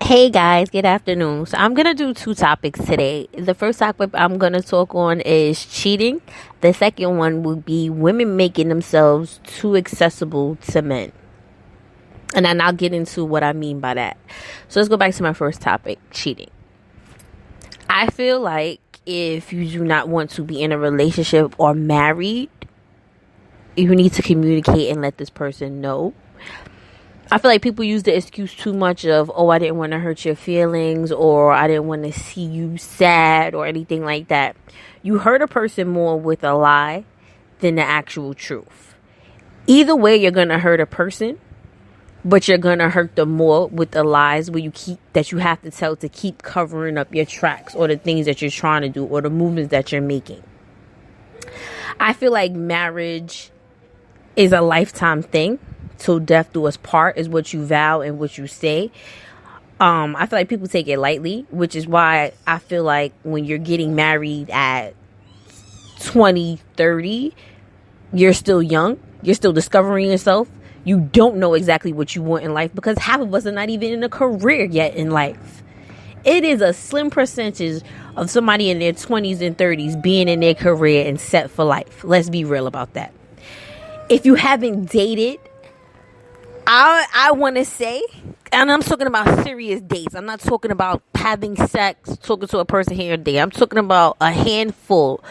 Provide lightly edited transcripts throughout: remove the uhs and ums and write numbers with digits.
Hey guys, good afternoon. So I'm going to do two topics today. The first topic I'm going to talk on is cheating. The second one will be women making themselves too accessible to men. And then I'll get into what I mean by that. So let's go back to my first topic, cheating. I feel like if you do not want to be in a relationship or married, you need to communicate and let this person know. I feel like people use the excuse too much of, oh, I didn't want to hurt your feelings, or I didn't want to see you sad, or anything like that. You hurt a person more with a lie than the actual truth. Either way, you're going to hurt a person, but you're going to hurt them more with the lies where you have to tell to keep covering up your tracks or the things that you're trying to do or the movements that you're making. I feel like marriage is a lifetime thing. Till death do us part is what you vow and what you say. I feel like people take it lightly, which is why I feel like when you're getting married at 20, 30, you're still young. You're still discovering yourself. You don't know exactly what you want in life because half of us are not even in a career yet in life. It is a slim percentage of somebody in their 20s and 30s being in their career and set for life. Let's be real about that. If you haven't dated, I want to say, and I'm talking about serious dates. I'm not talking about having sex, talking to a person here and there. I'm talking about a handful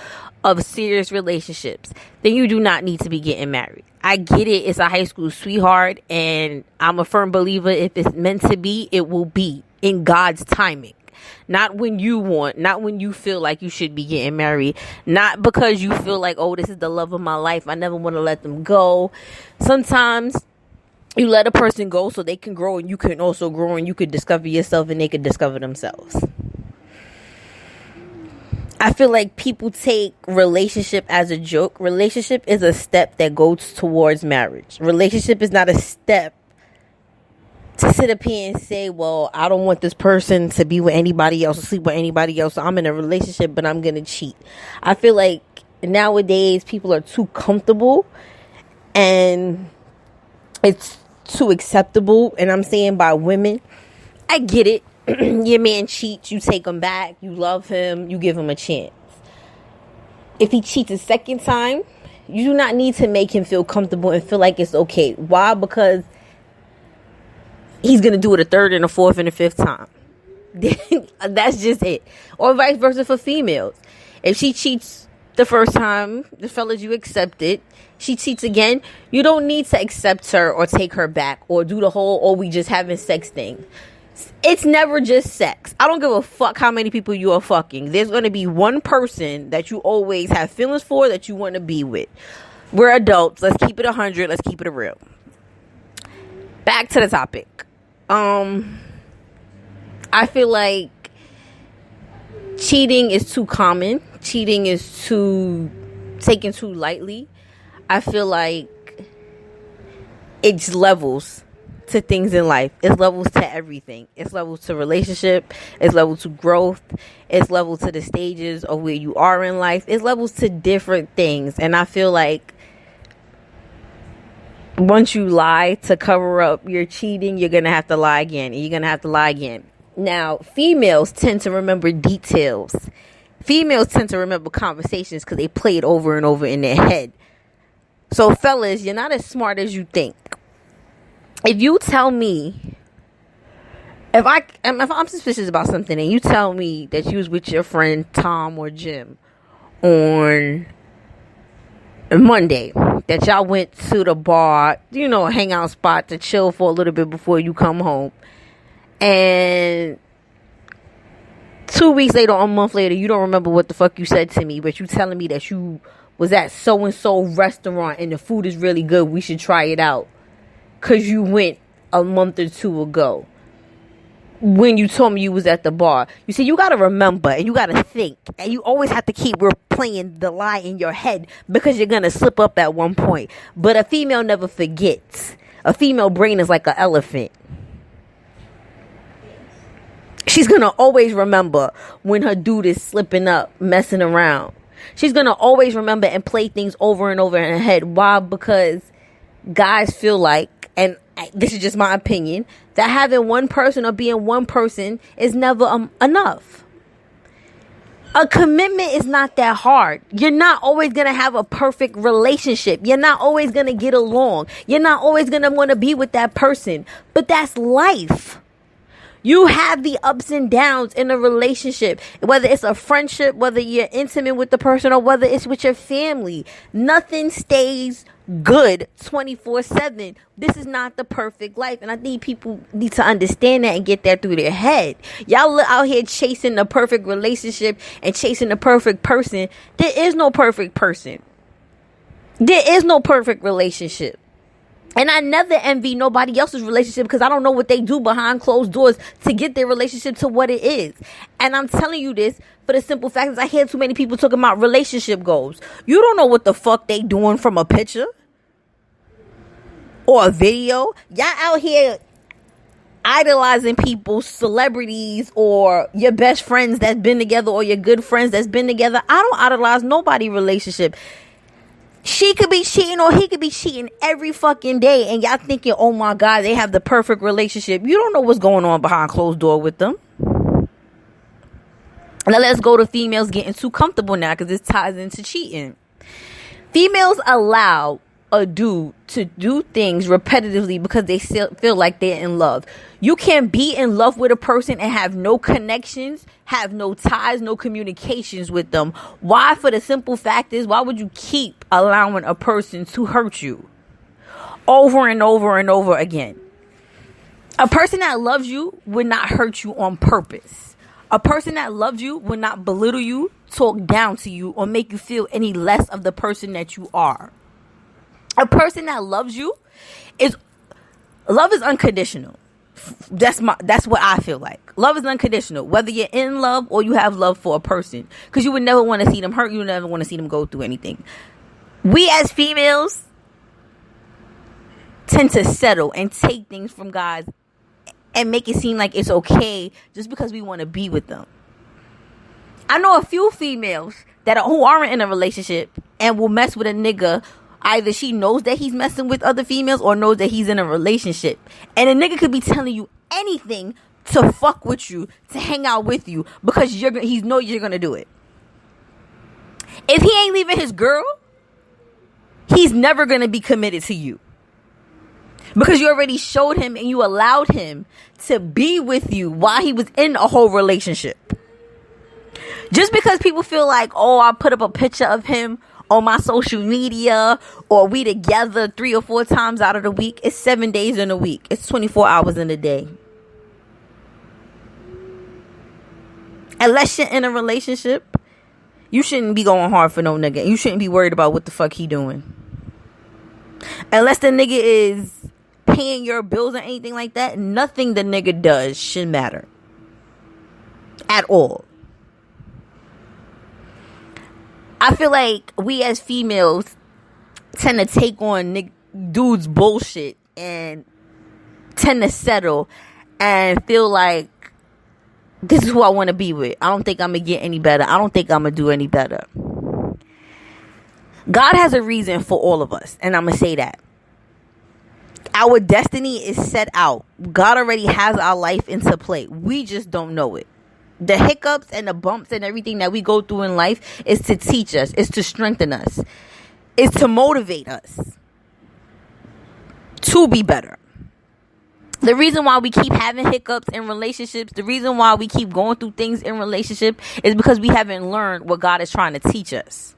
of serious relationships. Then you do not need to be getting married. I get it. It's a high school sweetheart, and I'm a firm believer if it's meant to be, it will be in God's timing. Not when you want, not when you feel like you should be getting married, not because you feel like, oh, this is the love of my life, I never want to let them go. Sometimes you let a person go so they can grow and you can also grow and you can discover yourself and they can discover themselves. I feel like people take relationship as a joke. Relationship is a step that goes towards marriage. Relationship is not a step to sit up here and say, well, I don't want this person to be with anybody else or sleep with anybody else. So I'm in a relationship, but I'm going to cheat. I feel like nowadays people are too comfortable and it's too acceptable. And I'm saying by women, I get it. Your man cheats, you take him back, you love him, you give him a chance. If he cheats a second time, you do not need to make him feel comfortable and feel like it's okay. Why? Because he's going to do it a third and a fourth and a fifth time. That's just it. Or vice versa for females. If she cheats the first time, the fellas, you accept it. She cheats again, you don't need to accept her or take her back or do the whole, oh, we just having sex thing. It's never just sex. I don't give a fuck how many people you are fucking. There's going to be one person that you always have feelings for that you want to be with. We're adults. Let's keep it 100. Let's keep it real. Back to the topic. I feel like cheating is too common. Cheating is too taken too lightly. I feel like it's levels to things in life. It's levels to everything. It's levels to relationship. It's levels to growth. It's levels to the stages of where you are in life. It's levels to different things. And I feel like once you lie to cover up your cheating, you're going to have to lie again. And you're going to have to lie again. Now, females tend to remember details. Females tend to remember conversations because they play it over and over in their head. So, fellas, you're not as smart as you think. If you tell me, if I'm suspicious about something and you tell me that you was with your friend Tom or Jim on Monday, that y'all went to the bar, a hangout spot to chill for a little bit before you come home, and 2 weeks later or a month later, you don't remember what the fuck you said to me, but you telling me that you was at so-and-so restaurant and the food is really good, we should try it out. Because you went a month or two ago when you told me you was at the bar. You see, you got to remember and you got to think. And you always have to keep replaying the lie in your head because you're going to slip up at one point. But a female never forgets. A female brain is like an elephant. She's going to always remember when her dude is slipping up, messing around. She's going to always remember and play things over and over in her head. Why? Because guys feel like, and this is just my opinion, that having one person or being one person is never enough. A commitment is not that hard. You're not always going to have a perfect relationship. You're not always going to get along. You're not always going to want to be with that person. But that's life. You have the ups and downs in a relationship, whether it's a friendship, whether you're intimate with the person, or whether it's with your family. Nothing stays good 24/7. This is not the perfect life, and I think people need to understand that and get that through their head. Y'all out here chasing the perfect relationship and chasing the perfect person. There is no perfect person. There is no perfect relationship. And I never envy nobody else's relationship because I don't know what they do behind closed doors to get their relationship to what it is. And I'm telling you this for the simple fact is I hear too many people talking about relationship goals. You don't know what the fuck they doing from a picture or a video. Y'all out here idolizing people, celebrities, or your best friends that's been together, or your good friends that's been together. I don't idolize nobody's relationship. She could be cheating or he could be cheating every fucking day. And y'all thinking, oh my God, they have the perfect relationship. You don't know what's going on behind closed door with them. Now let's go to females getting too comfortable now because this ties into cheating. Females allow a dude to do things repetitively because they feel like they're in love. You can't be in love with a person and have no connections, have no ties, no communications with them. Why? For the simple fact is, why would you keep allowing a person to hurt you over and over and over again? A person that loves you would not hurt you on purpose. A person that loves you would not belittle you, talk down to you, or make you feel any less of the person that you are. A person that loves you love is unconditional. That's what I feel like. Love is unconditional. Whether you're in love or you have love for a person. Because you would never want to see them hurt. You would never want to see them go through anything. We as females tend to settle and take things from guys and make it seem like it's okay just because we want to be with them. I know a few females who aren't in a relationship and will mess with a nigga. Either she knows that he's messing with other females or knows that he's in a relationship. And a nigga could be telling you anything to fuck with you, to hang out with you, because he knows you're going to do it. If he ain't leaving his girl, he's never going to be committed to you. Because you already showed him and you allowed him to be with you while he was in a whole relationship. Just because people feel like, oh, I put up a picture of him on my social media, or we together 3 or 4 times out of the week. It's 7 days in a week. It's 24 hours in a day. Unless you're in a relationship, you shouldn't be going hard for no nigga. You shouldn't be worried about what the fuck he doing. Unless the nigga is paying your bills or anything like that, nothing the nigga does should matter at all. I feel like we as females tend to take on dudes' bullshit and tend to settle and feel like this is who I want to be with. I don't think I'm going to get any better. I don't think I'm going to do any better. God has a reason for all of us, and I'm going to say that. Our destiny is set out. God already has our life into play. We just don't know it. The hiccups and the bumps and everything that we go through in life is to teach us, is to strengthen us, is to motivate us to be better. The reason why we keep having hiccups in relationships, the reason why we keep going through things in relationship is because we haven't learned what God is trying to teach us.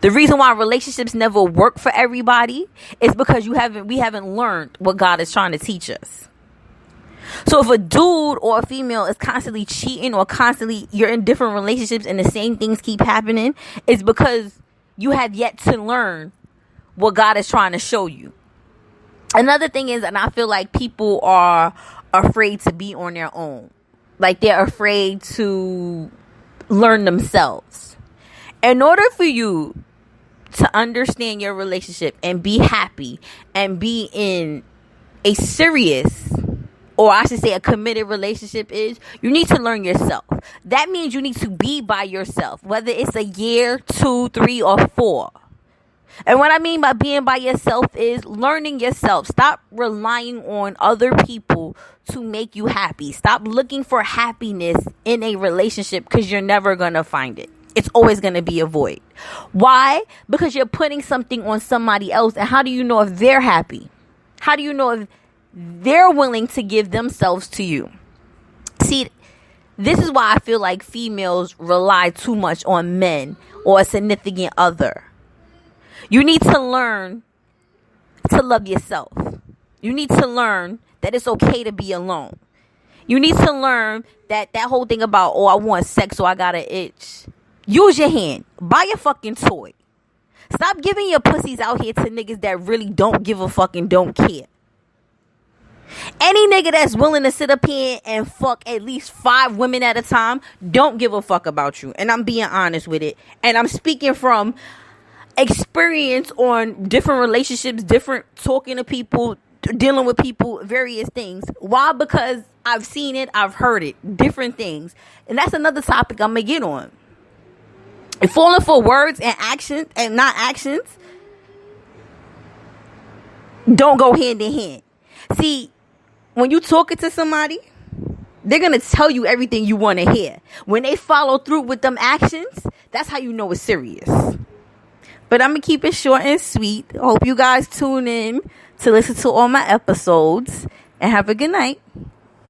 The reason why relationships never work for everybody is because we haven't learned what God is trying to teach us. So if a dude or a female is constantly cheating or constantly you're in different relationships and the same things keep happening, it's because you have yet to learn what God is trying to show you. Another thing is, and I feel like people are afraid to be on their own. Like they're afraid to learn themselves. In order for you to understand your relationship and be happy and be in a serious, or I should say a committed relationship, is you need to learn yourself. That means you need to be by yourself, whether it's a year, 2, 3, or 4. And what I mean by being by yourself is learning yourself. Stop relying on other people to make you happy. Stop looking for happiness in a relationship because you're never going to find it. It's always going to be a void. Why? Because you're putting something on somebody else. And how do you know if they're happy? How do you know if they're willing to give themselves to you? See, this is why I feel like females rely too much on men or a significant other. You need to learn to love yourself. You need to learn that it's okay to be alone. You need to learn that whole thing about, oh, I want sex, so I got an itch. Use your hand. Buy a fucking toy. Stop giving your pussies out here to niggas that really don't give a fuck and don't care. Any nigga that's willing to sit up here and fuck at least 5 women at a time don't give a fuck about you. And I'm being honest with it. And I'm speaking from experience on different relationships, different talking to people, dealing with people, various things. Why? Because I've seen it, I've heard it, different things. And that's another topic I'm going to get on. And falling for words and actions and not actions don't go hand in hand. See, when you talking to somebody, they're going to tell you everything you want to hear. When they follow through with them actions, that's how you know it's serious. But I'm going to keep it short and sweet. I hope you guys tune in to listen to all my episodes. And have a good night.